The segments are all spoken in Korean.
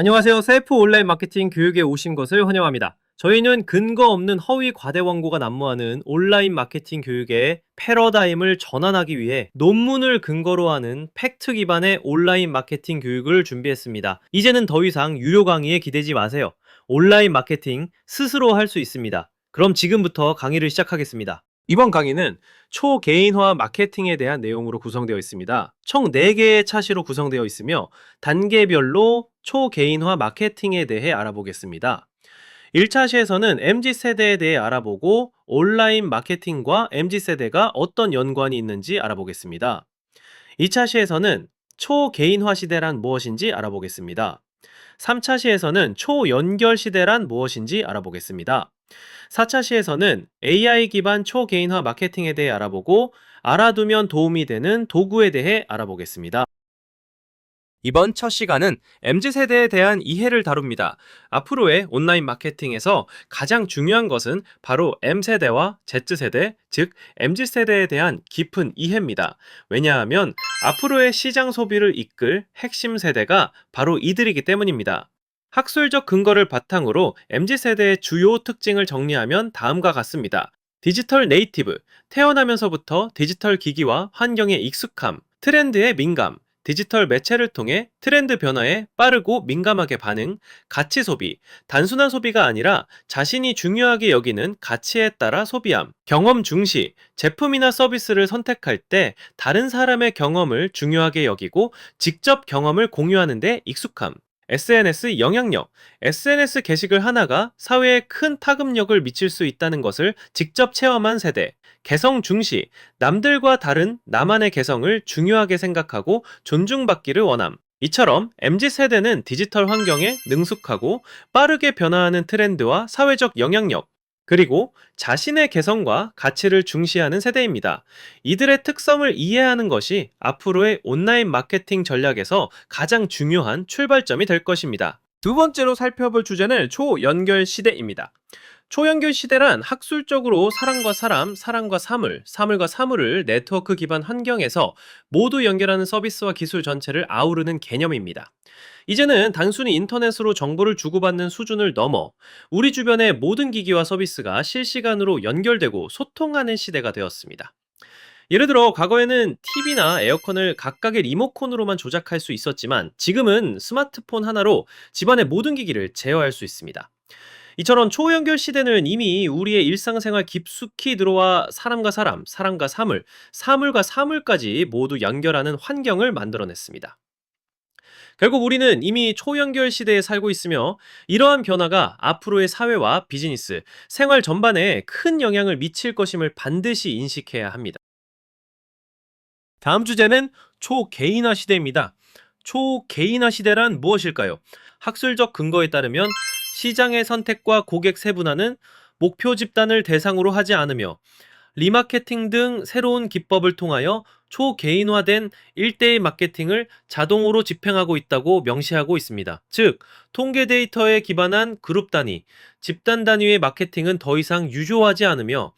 안녕하세요. 셀프 온라인 마케팅 교육에 오신 것을 환영합니다. 저희는 근거 없는 허위 과대 광고가 난무하는 온라인 마케팅 교육의 패러다임을 전환하기 위해 논문을 근거로 하는 팩트 기반의 온라인 마케팅 교육을 준비했습니다. 이제는 더 이상 유료 강의에 기대지 마세요. 온라인 마케팅 스스로 할 수 있습니다. 그럼 지금부터 강의를 시작하겠습니다. 이번 강의는 초개인화 마케팅에 대한 내용으로 구성되어 있습니다. 총 4개의 차시로 구성되어 있으며 단계별로 초개인화 마케팅에 대해 알아보겠습니다. 1차 시에서는 MZ세대에 대해 알아보고 온라인 마케팅과 MZ세대가 어떤 연관이 있는지 알아보겠습니다. 2차 시에서는 초개인화 시대란 무엇인지 알아보겠습니다. 3차 시에서는 초연결 시대란 무엇인지 알아보겠습니다. 4차 시에서는 AI 기반 초개인화 마케팅에 대해 알아보고 알아두면 도움이 되는 도구에 대해 알아보겠습니다. 이번 첫 시간은 MZ세대에 대한 이해를 다룹니다. 앞으로의 온라인 마케팅에서 가장 중요한 것은 바로 M세대와 Z세대, 즉 MZ세대에 대한 깊은 이해입니다. 왜냐하면 앞으로의 시장 소비를 이끌 핵심 세대가 바로 이들이기 때문입니다. 학술적 근거를 바탕으로 MZ세대의 주요 특징을 정리하면 다음과 같습니다. 디지털 네이티브, 태어나면서부터 디지털 기기와 환경에 익숙함, 트렌드에 민감, 디지털 매체를 통해 트렌드 변화에 빠르고 민감하게 반응, 가치 소비, 단순한 소비가 아니라 자신이 중요하게 여기는 가치에 따라 소비함, 경험 중시, 제품이나 서비스를 선택할 때 다른 사람의 경험을 중요하게 여기고 직접 경험을 공유하는 데 익숙함, SNS 영향력, SNS 게시글 하나가 사회에 큰 파급력을 미칠 수 있다는 것을 직접 체험한 세대, 개성 중시, 남들과 다른 나만의 개성을 중요하게 생각하고 존중받기를 원함. 이처럼 MZ세대는 디지털 환경에 능숙하고 빠르게 변화하는 트렌드와 사회적 영향력, 그리고 자신의 개성과 가치를 중시하는 세대입니다. 이들의 특성을 이해하는 것이 앞으로의 온라인 마케팅 전략에서 가장 중요한 출발점이 될 것입니다. 두 번째로 살펴볼 주제는 초연결 시대입니다. 초연결 시대란 학술적으로 사람과 사람, 사람과 사물, 사물과 사물을 네트워크 기반 환경에서 모두 연결하는 서비스와 기술 전체를 아우르는 개념입니다. 이제는 단순히 인터넷으로 정보를 주고받는 수준을 넘어 우리 주변의 모든 기기와 서비스가 실시간으로 연결되고 소통하는 시대가 되었습니다. 예를 들어 과거에는 TV나 에어컨을 각각의 리모컨으로만 조작할 수 있었지만 지금은 스마트폰 하나로 집안의 모든 기기를 제어할 수 있습니다. 이처럼 초연결 시대는 이미 우리의 일상생활 깊숙이 들어와 사람과 사람, 사람과 사물, 사물과 사물까지 모두 연결하는 환경을 만들어냈습니다. 결국 우리는 이미 초연결 시대에 살고 있으며 이러한 변화가 앞으로의 사회와 비즈니스, 생활 전반에 큰 영향을 미칠 것임을 반드시 인식해야 합니다. 다음 주제는 초개인화 시대입니다. 초개인화 시대란 무엇일까요? 학술적 근거에 따르면 시장의 선택과 고객 세분화는 목표 집단을 대상으로 하지 않으며 리마케팅 등 새로운 기법을 통하여 초개인화된 1대1 마케팅을 자동으로 집행하고 있다고 명시하고 있습니다. 즉, 통계 데이터에 기반한 그룹 단위, 집단 단위의 마케팅은 더 이상 유효하지 않으며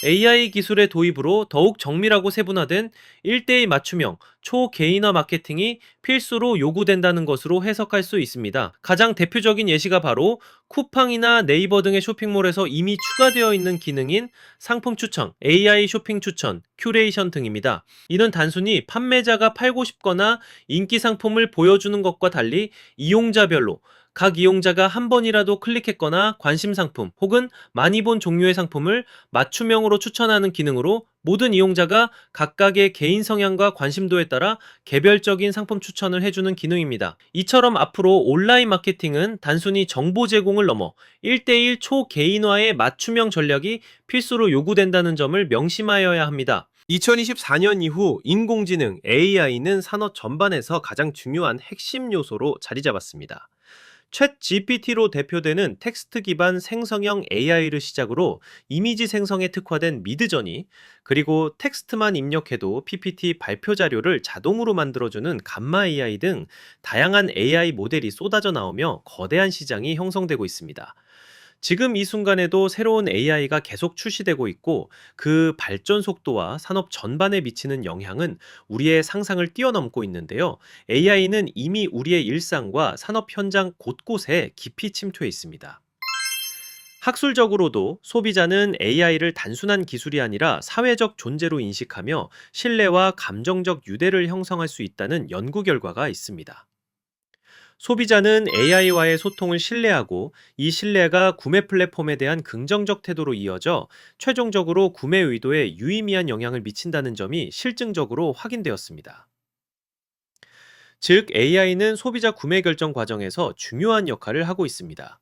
AI 기술의 도입으로 더욱 정밀하고 세분화된 1대1 맞춤형 초개인화 마케팅이 필수로 요구된다는 것으로 해석할 수 있습니다. 가장 대표적인 예시가 바로 쿠팡이나 네이버 등의 쇼핑몰에서 이미 추가되어 있는 기능인 상품 추천, AI 쇼핑 추천, 큐레이션 등입니다. 이는 단순히 판매자가 팔고 싶거나 인기 상품을 보여주는 것과 달리 이용자별로 각 이용자가 한 번이라도 클릭했거나 관심 상품 혹은 많이 본 종류의 상품을 맞춤형으로 추천하는 기능으로 모든 이용자가 각각의 개인 성향과 관심도에 따라 개별적인 상품 추천을 해주는 기능입니다. 이처럼 앞으로 온라인 마케팅은 단순히 정보 제공을 넘어 1대1 초개인화의 맞춤형 전략이 필수로 요구된다는 점을 명심하여야 합니다. 2024년 이후 인공지능 AI는 산업 전반에서 가장 중요한 핵심 요소로 자리 잡았습니다. 챗 GPT로 대표되는 텍스트 기반 생성형 AI를 시작으로 이미지 생성에 특화된 미드저니, 그리고 텍스트만 입력해도 PPT 발표 자료를 자동으로 만들어주는 감마 AI 등 다양한 AI 모델이 쏟아져 나오며 거대한 시장이 형성되고 있습니다. 지금 이 순간에도 새로운 AI가 계속 출시되고 있고 그 발전 속도와 산업 전반에 미치는 영향은 우리의 상상을 뛰어넘고 있는데요. AI는 이미 우리의 일상과 산업 현장 곳곳에 깊이 침투해 있습니다. 학술적으로도 소비자는 AI를 단순한 기술이 아니라 사회적 존재로 인식하며 신뢰와 감정적 유대를 형성할 수 있다는 연구 결과가 있습니다. 소비자는 AI와의 소통을 신뢰하고 이 신뢰가 구매 플랫폼에 대한 긍정적 태도로 이어져 최종적으로 구매 의도에 유의미한 영향을 미친다는 점이 실증적으로 확인되었습니다. 즉, AI는 소비자 구매 결정 과정에서 중요한 역할을 하고 있습니다.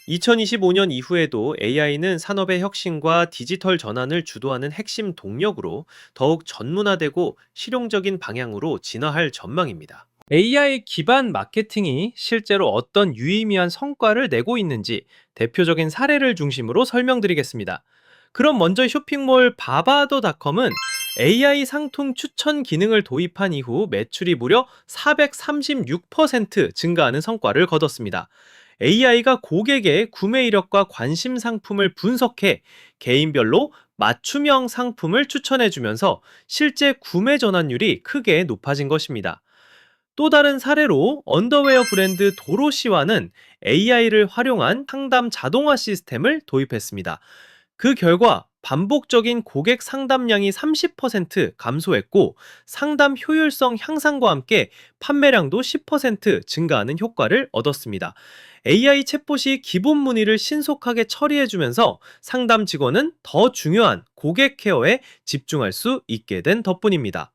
2025년 이후에도 AI는 산업의 혁신과 디지털 전환을 주도하는 핵심 동력으로 더욱 전문화되고 실용적인 방향으로 진화할 전망입니다. AI 기반 마케팅이 실제로 어떤 유의미한 성과를 내고 있는지 대표적인 사례를 중심으로 설명드리겠습니다. 그럼 먼저 쇼핑몰 바바더닷컴은 AI 상품 추천 기능을 도입한 이후 매출이 무려 436% 증가하는 성과를 거뒀습니다. AI가 고객의 구매 이력과 관심 상품을 분석해 개인별로 맞춤형 상품을 추천해주면서 실제 구매 전환율이 크게 높아진 것입니다. 또 다른 사례로 언더웨어 브랜드 도로시와는 AI를 활용한 상담 자동화 시스템을 도입했습니다. 그 결과 반복적인 고객 상담량이 30% 감소했고 상담 효율성 향상과 함께 판매량도 10% 증가하는 효과를 얻었습니다. AI 챗봇이 기본 문의를 신속하게 처리해주면서 상담 직원은 더 중요한 고객 케어에 집중할 수 있게 된 덕분입니다.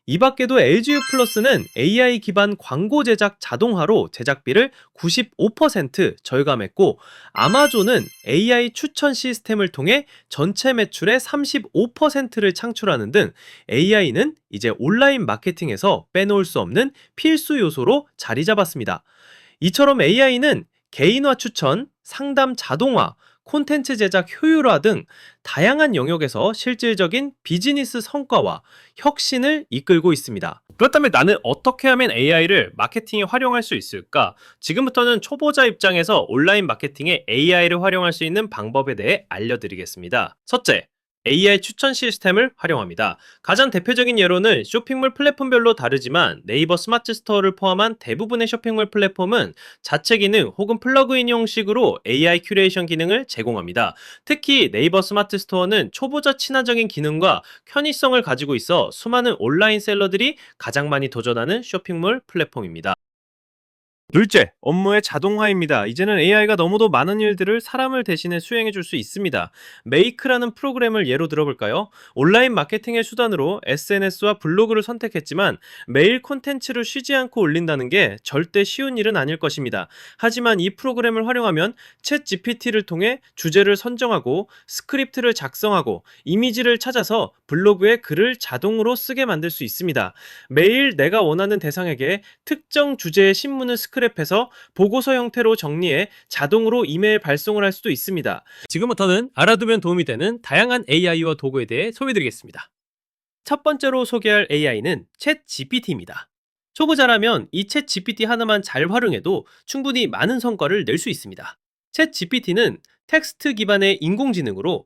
이 밖에도 LGU 플러스는 AI 기반 광고 제작 자동화로 제작비를 95% 절감했고, 아마존은 AI 추천 시스템을 통해 전체 매출의 35%를 창출하는 등 AI는 이제 온라인 마케팅에서 빼놓을 수 없는 필수 요소로 자리 잡았습니다. 이처럼 AI는 개인화 추천, 상담 자동화, 콘텐츠 제작 효율화 등 다양한 영역에서 실질적인 비즈니스 성과와 혁신을 이끌고 있습니다. 그렇다면 나는 어떻게 하면 AI를 마케팅에 활용할 수 있을까? 지금부터는 초보자 입장에서 온라인 마케팅에 AI를 활용할 수 있는 방법에 대해 알려드리겠습니다. 첫째, AI 추천 시스템을 활용합니다. 가장 대표적인 예로는 쇼핑몰 플랫폼별로 다르지만 네이버 스마트 스토어를 포함한 대부분의 쇼핑몰 플랫폼은 자체 기능 혹은 플러그인 형식으로 AI 큐레이션 기능을 제공합니다. 특히 네이버 스마트 스토어는 초보자 친화적인 기능과 편의성을 가지고 있어 수많은 온라인 셀러들이 가장 많이 도전하는 쇼핑몰 플랫폼입니다. 둘째, 업무의 자동화입니다. 이제는 AI가 너무도 많은 일들을 사람을 대신해 수행해 줄 수 있습니다. 메이크라는 프로그램을 예로 들어볼까요? 온라인 마케팅의 수단으로 SNS와 블로그를 선택했지만 매일 콘텐츠를 쉬지 않고 올린다는 게 절대 쉬운 일은 아닐 것입니다. 하지만 이 프로그램을 활용하면 챗 GPT를 통해 주제를 선정하고 스크립트를 작성하고 이미지를 찾아서 블로그에 글을 자동으로 쓰게 만들 수 있습니다. 매일 내가 원하는 대상에게 특정 주제의 신문을 스크랩해서 보고서 형태로 정리해 자동으로 이메일 발송을 할 수도 있습니다. 지금부터는 알아두면 도움이 되는 다양한 AI와 도구에 대해 소개드리겠습니다. 첫 번째로 소개할 AI는 챗 GPT입니다. 초보자라면 이 챗 GPT 하나만 잘 활용해도 충분히 많은 성과를 낼 수 있습니다. 챗 GPT는 텍스트 기반의 인공지능으로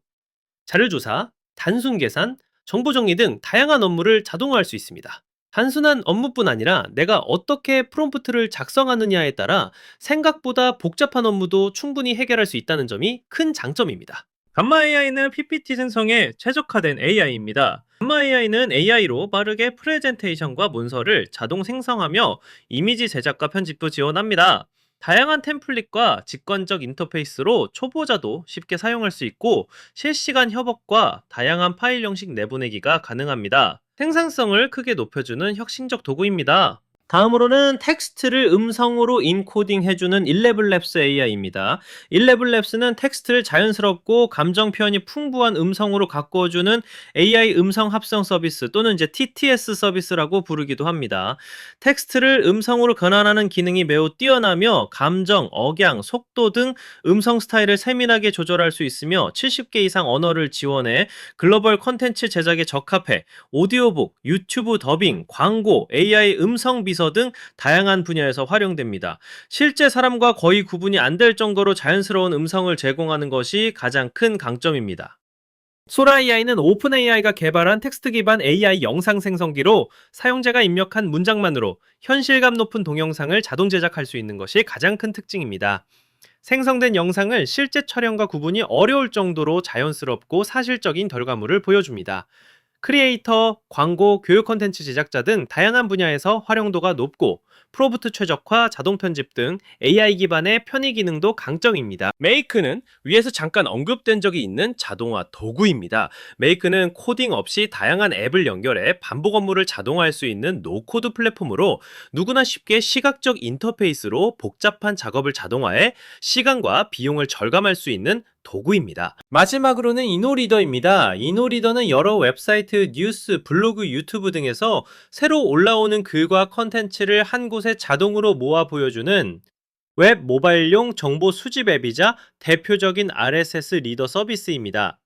자료 조사, 단순 계산, 정보 정리 등 다양한 업무를 자동화할 수 있습니다. 단순한 업무뿐 아니라 내가 어떻게 프롬프트를 작성하느냐에 따라 생각보다 복잡한 업무도 충분히 해결할 수 있다는 점이 큰 장점입니다. 감마 AI는 PPT 생성에 최적화된 AI입니다. 감마 AI는 AI로 빠르게 프레젠테이션과 문서를 자동 생성하며 이미지 제작과 편집도 지원합니다. 다양한 템플릿과 직관적 인터페이스로 초보자도 쉽게 사용할 수 있고 실시간 협업과 다양한 파일 형식 내보내기가 가능합니다. 생산성을 크게 높여주는 혁신적 도구입니다. 다음으로는 텍스트를 음성으로 인코딩 해주는 일레블랩스 AI입니다. 일레블랩스는 텍스트를 자연스럽고 감정 표현이 풍부한 음성으로 가꿔주는 AI 음성 합성 서비스 또는 이제 TTS 서비스라고 부르기도 합니다. 텍스트를 음성으로 변환하는 기능이 매우 뛰어나며 감정, 억양, 속도 등 음성 스타일을 세밀하게 조절할 수 있으며 70개 이상 언어를 지원해 글로벌 콘텐츠 제작에 적합해 오디오북, 유튜브 더빙, 광고, AI 음성 비서 비서 등 다양한 분야에서 활용됩니다. 실제 사람과 거의 구분이 안 될 정도로 자연스러운 음성을 제공하는 것이 가장 큰 강점입니다. 소라 AI는 오픈 AI가 개발한 텍스트 기반 AI 영상 생성기로 사용자가 입력한 문장만으로 현실감 높은 동영상을 자동 제작할 수 있는 것이 가장 큰 특징입니다. 생성된 영상을 실제 촬영과 구분이 어려울 정도로 자연스럽고 사실적인 결과물을 보여줍니다. 크리에이터, 광고, 교육 콘텐츠 제작자 등 다양한 분야에서 활용도가 높고 프로mp트 최적화, 자동 편집 등 AI 기반의 편의 기능도 강점입니다. 메이크는 위에서 잠깐 언급된 적이 있는 자동화 도구입니다. 메이크는 코딩 없이 다양한 앱을 연결해 반복 업무를 자동화할 수 있는 노코드 플랫폼으로 누구나 쉽게 시각적 인터페이스로 복잡한 작업을 자동화해 시간과 비용을 절감할 수 있는 도구입니다. 마지막으로는 이노리더입니다. 이노리더는 여러 웹사이트, 뉴스, 블로그, 유튜브 등에서 새로 올라오는 글과 컨텐츠를 한 곳에 자동으로 모아 보여주는 웹 모바일용 정보 수집 앱이자 대표적인 RSS 리더 서비스입니다.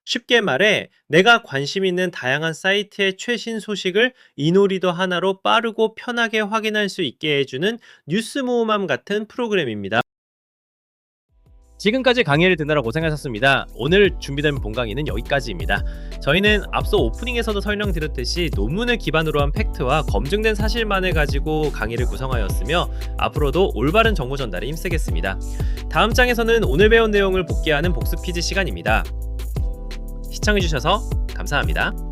쉽게 말해 내가 관심 있는 다양한 사이트의 최신 소식을 이노리더 하나로 빠르고 편하게 확인할 수 있게 해주는 뉴스 모음함 같은 프로그램입니다. 지금까지 강의를 듣느라 고생하셨습니다. 오늘 준비된 본 강의는 여기까지입니다. 저희는 앞서 오프닝에서도 설명드렸듯이 논문을 기반으로 한 팩트와 검증된 사실만을 가지고 강의를 구성하였으며 앞으로도 올바른 정보 전달에 힘쓰겠습니다. 다음 장에서는 오늘 배운 내용을 복기하는 복습 퀴즈 시간입니다. 시청해주셔서 감사합니다.